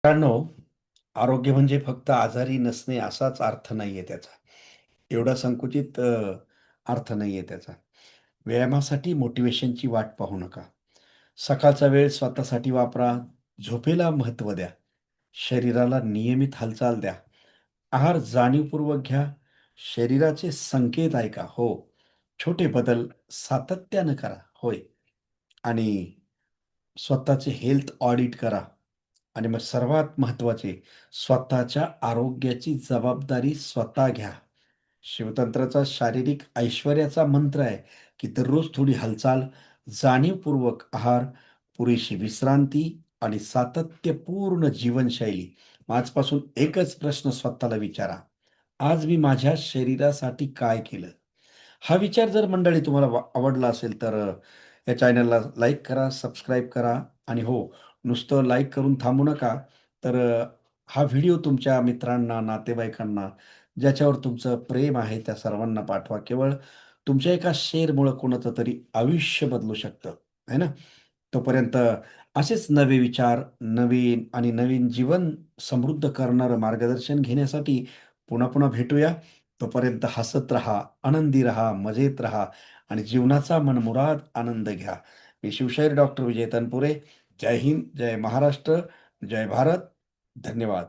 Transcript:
मित्रांनो, आरोग्य म्हणजे फक्त आजारी नसणे असाच अर्थ नाहीये त्याचा. एवढा संकुचित अर्थ नाहीये त्याचा. व्यायामासाठी मोटिव्हेशनची वाट पाहू नका. सकाळचा वेळ स्वतःसाठी वापरा. झोपेला महत्त्व द्या. शरीराला नियमित हालचाल द्या. आहार जाणीवपूर्वक घ्या. शरीराचे संकेत ऐका. हो, छोटे बदल सातत्यानं करा. होय. आणि स्वतःचे हेल्थ ऑडिट करा. आणि मग सर्वात महत्त्वाचे, स्वतःच्या आरोग्याची जबाबदारी स्वतः घ्या. शिवतंत्राचा शारीरिक ऐश्वर्याचा मंत्र आहे, की दररोज थोडी हालचाल, जाणीवपूर्वक आहार, पुरेशी विश्रांती आणि सातत्यपूर्ण जीवनशैली. आजपासून एकच प्रश्न स्वतःला विचारा, आज मी माझ्या शरीरासाठी काय केलं? हा विचार जर मंडळी तुम्हाला आवडला असेल तर या चॅनलला लाईक करा, सबस्क्राईब करा आणि हो, नुसतं लाईक करून थांबू नका. तर हा व्हिडिओ तुमच्या मित्रांना, नातेवाईकांना, ज्याच्यावर तुमचं प्रेम आहे त्या सर्वांना पाठवा. केवळ तुमच्या एका शेअरमुळं कोणाचं तरी आयुष्य बदलू शकतं, आहे ना? तोपर्यंत असेच नवे विचार, नवीन आणि नवीन जीवन समृद्ध करणारं मार्गदर्शन घेण्यासाठी पुन्हा-पुन्हा भेटूया. तोपर्यंत हसत राहा, आनंदी राहा, मजेत राहा आणि जीवनाचा मनमुराद आनंद घ्या. मी शिवशाहीर डॉक्टर विजय तनपुरे. जय हिंद, जय महाराष्ट्र, जय भारत. धन्यवाद.